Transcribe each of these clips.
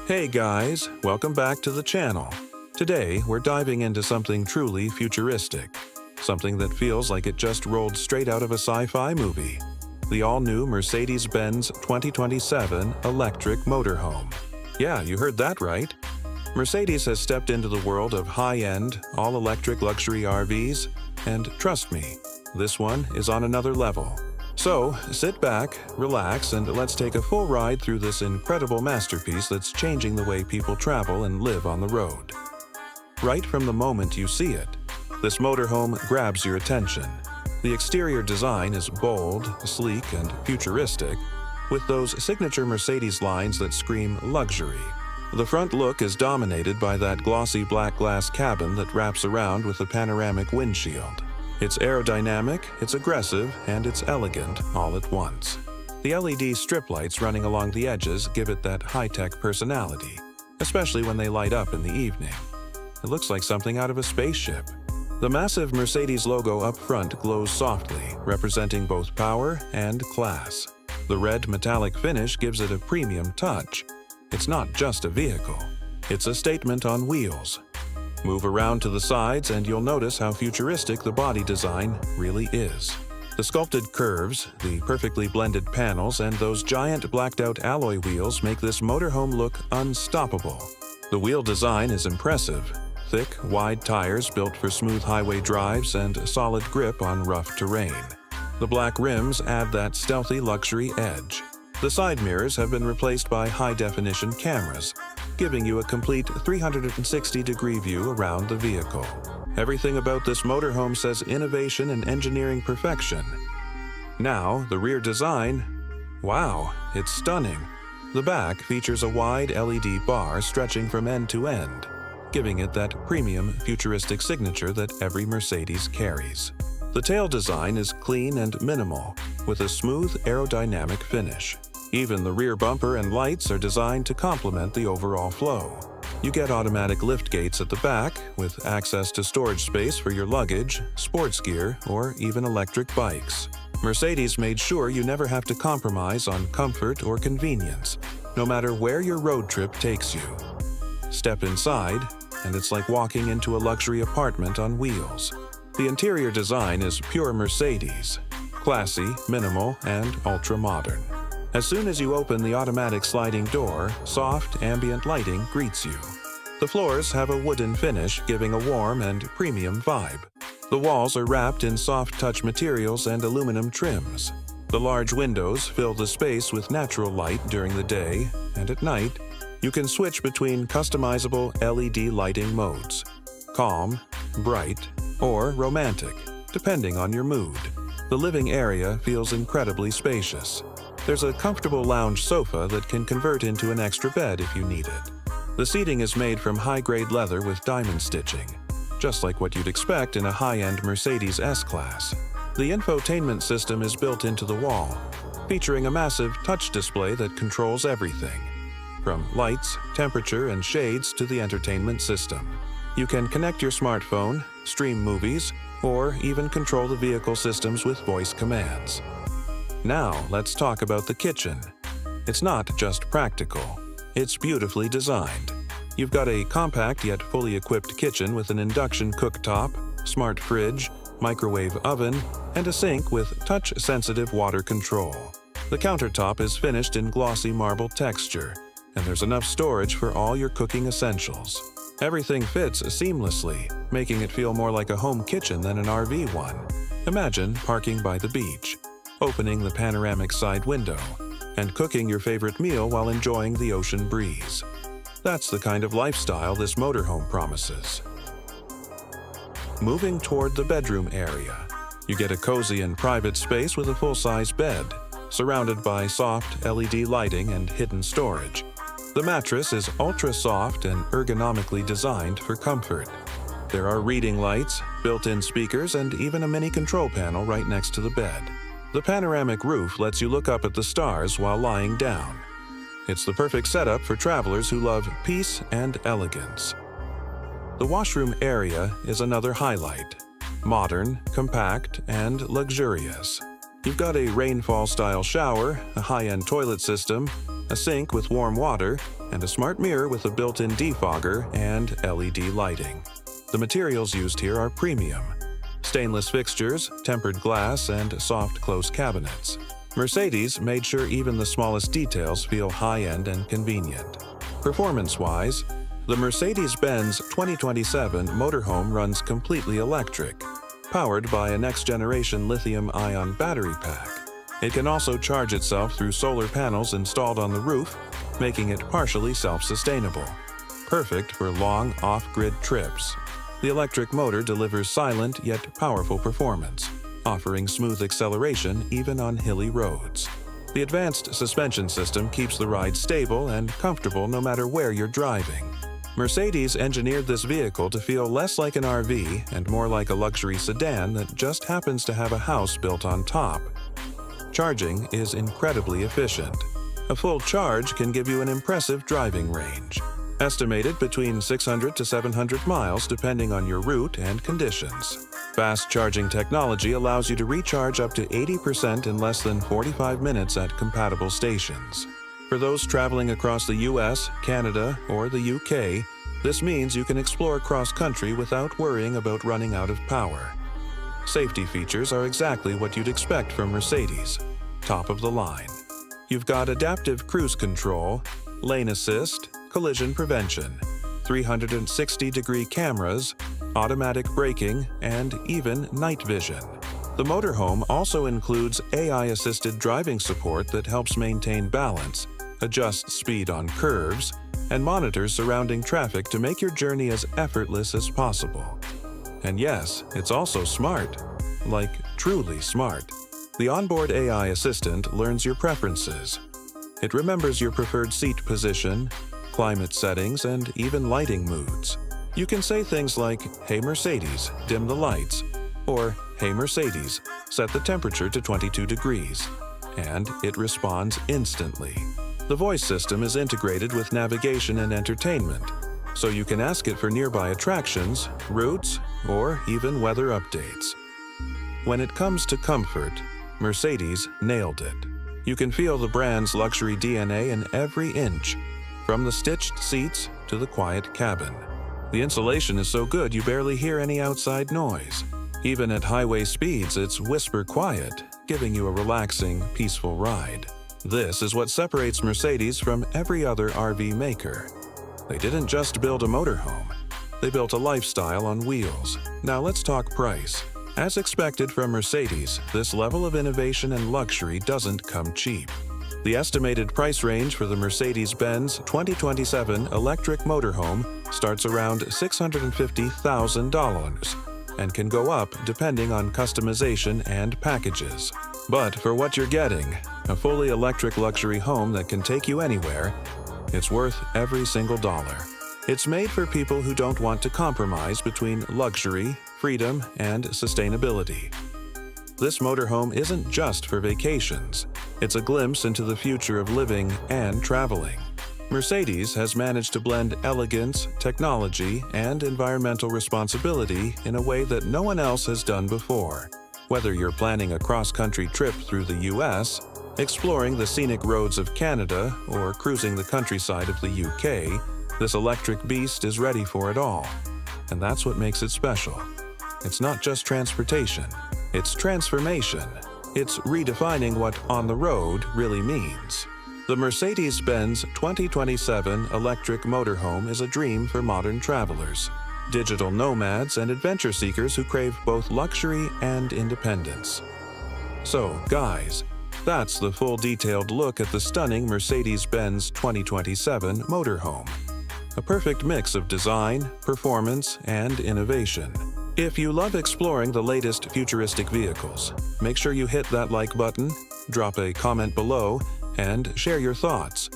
Hey guys, welcome back to the channel. Today, we're diving into something truly futuristic. Something that feels like it just rolled straight out of a sci-fi movie. The all-new Mercedes-Benz 2027 electric motorhome. Yeah, you heard that right. Mercedes has stepped into the world of high-end, all-electric luxury RVs, and trust me, this one is on another level. So, sit back, relax, and let's take a full ride through this incredible masterpiece that's changing the way people travel and live on the road. Right from the moment you see it, this motorhome grabs your attention. The exterior design is bold, sleek, and futuristic, with those signature Mercedes lines that scream luxury. The front look is dominated by that glossy black glass cabin that wraps around with a panoramic windshield. It's aerodynamic, it's aggressive, and it's elegant all at once. The LED strip lights running along the edges give it that high-tech personality, especially when they light up in the evening. It looks like something out of a spaceship. The massive Mercedes logo up front glows softly, representing both power and class. The red metallic finish gives it a premium touch. It's not just a vehicle, it's a statement on wheels. Move around to the sides and you'll notice how futuristic the body design really is. The sculpted curves, the perfectly blended panels, and those giant blacked-out alloy wheels make this motorhome look unstoppable. The wheel design is impressive. Thick, wide tires built for smooth highway drives and solid grip on rough terrain. The black rims add that stealthy luxury edge. The side mirrors have been replaced by high-definition cameras, giving you a complete 360-degree view around the vehicle. Everything about this motorhome says innovation and engineering perfection. Now, the rear design. Wow, it's stunning. The back features a wide LED bar stretching from end to end, giving it that premium, futuristic signature that every Mercedes carries. The tail design is clean and minimal, with a smooth aerodynamic finish. Even the rear bumper and lights are designed to complement the overall flow. You get automatic lift gates at the back, with access to storage space for your luggage, sports gear, or even electric bikes. Mercedes made sure you never have to compromise on comfort or convenience, no matter where your road trip takes you. Step inside, and it's like walking into a luxury apartment on wheels. The interior design is pure Mercedes, classy, minimal, and ultra-modern. As soon as you open the automatic sliding door, soft ambient lighting greets you. The floors have a wooden finish, giving a warm and premium vibe. The walls are wrapped in soft touch materials and aluminum trims. The large windows fill the space with natural light during the day, and at night, you can switch between customizable LED lighting modes: calm, bright, or romantic, depending on your mood. The living area feels incredibly spacious. There's a comfortable lounge sofa that can convert into an extra bed if you need it. The seating is made from high-grade leather with diamond stitching, just like what you'd expect in a high-end Mercedes S-Class. The infotainment system is built into the wall, featuring a massive touch display that controls everything, from lights, temperature, and shades to the entertainment system. You can connect your smartphone, stream movies, or even control the vehicle systems with voice commands. Now, let's talk about the kitchen. It's not just practical, it's beautifully designed. You've got a compact yet fully equipped kitchen with an induction cooktop, smart fridge, microwave oven, and a sink with touch-sensitive water control. The countertop is finished in glossy marble texture, and there's enough storage for all your cooking essentials. Everything fits seamlessly, making it feel more like a home kitchen than an RV one. Imagine parking by the beach, opening the panoramic side window, and cooking your favorite meal while enjoying the ocean breeze. That's the kind of lifestyle this motorhome promises. Moving toward the bedroom area, you get a cozy and private space with a full-size bed, surrounded by soft LED lighting and hidden storage. The mattress is ultra-soft and ergonomically designed for comfort. There are reading lights, built-in speakers, and even a mini control panel right next to the bed. The panoramic roof lets you look up at the stars while lying down. It's the perfect setup for travelers who love peace and elegance. The washroom area is another highlight. Modern, compact, and luxurious. You've got a rainfall-style shower, a high-end toilet system, a sink with warm water, and a smart mirror with a built-in defogger and LED lighting. The materials used here are premium. Stainless fixtures, tempered glass, and soft close cabinets. Mercedes made sure even the smallest details feel high-end and convenient. Performance-wise, the Mercedes-Benz 2027 Motorhome runs completely electric, powered by a next-generation lithium-ion battery pack. It can also charge itself through solar panels installed on the roof, making it partially self-sustainable. Perfect for long off-grid trips. The electric motor delivers silent yet powerful performance, offering smooth acceleration even on hilly roads. The advanced suspension system keeps the ride stable and comfortable no matter where you're driving. Mercedes engineered this vehicle to feel less like an RV and more like a luxury sedan that just happens to have a house built on top. Charging is incredibly efficient. A full charge can give you an impressive driving range, estimated between 600 to 700 miles depending on your route and conditions. Fast charging technology allows you to recharge up to 80% in less than 45 minutes at compatible stations. For those traveling across the US, Canada, or the UK, this means you can explore cross-country without worrying about running out of power. Safety features are exactly what you'd expect from Mercedes. Top of the line. You've got adaptive cruise control, lane assist, collision prevention, 360-degree cameras, automatic braking, and even night vision. The motorhome also includes AI-assisted driving support that helps maintain balance, adjusts speed on curves, and monitors surrounding traffic to make your journey as effortless as possible. And yes, it's also smart. Like, truly smart. The onboard AI assistant learns your preferences. It remembers your preferred seat position, climate settings, and even lighting moods. You can say things like, "Hey Mercedes, dim the lights," or "Hey Mercedes, set the temperature to 22 degrees," and it responds instantly. The voice system is integrated with navigation and entertainment, so you can ask it for nearby attractions, routes, or even weather updates. When it comes to comfort, Mercedes nailed it. You can feel the brand's luxury DNA in every inch, from the stitched seats to the quiet cabin. The insulation is so good you barely hear any outside noise. Even at highway speeds, it's whisper quiet, giving you a relaxing, peaceful ride. This is what separates Mercedes from every other RV maker. They didn't just build a motorhome, they built a lifestyle on wheels. Now let's talk price. As expected from Mercedes, this level of innovation and luxury doesn't come cheap. The estimated price range for the Mercedes-Benz 2027 electric motorhome starts around $650,000 and can go up depending on customization and packages. But for what you're getting, a fully electric luxury home that can take you anywhere, it's worth every single dollar. It's made for people who don't want to compromise between luxury, freedom, and sustainability. This motorhome isn't just for vacations. It's a glimpse into the future of living and traveling. Mercedes has managed to blend elegance, technology, and environmental responsibility in a way that no one else has done before. Whether you're planning a cross-country trip through the US, exploring the scenic roads of Canada, or cruising the countryside of the UK, this electric beast is ready for it all. And that's what makes it special. It's not just transportation, it's transformation. It's redefining what on the road really means. The Mercedes-Benz 2027 electric motorhome is a dream for modern travelers, digital nomads, and adventure seekers who crave both luxury and independence. So, guys, that's the full detailed look at the stunning Mercedes-Benz 2027 motorhome. A perfect mix of design, performance, and innovation. If you love exploring the latest futuristic vehicles, make sure you hit that like button, drop a comment below, and share your thoughts.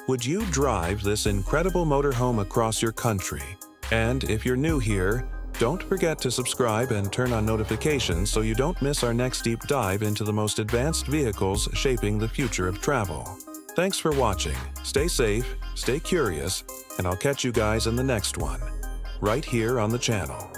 Would you drive this incredible motorhome across your country? And if you're new here, don't forget to subscribe and turn on notifications so you don't miss our next deep dive into the most advanced vehicles shaping the future of travel. Thanks for watching, stay safe, stay curious, and I'll catch you guys in the next one, right here on the channel.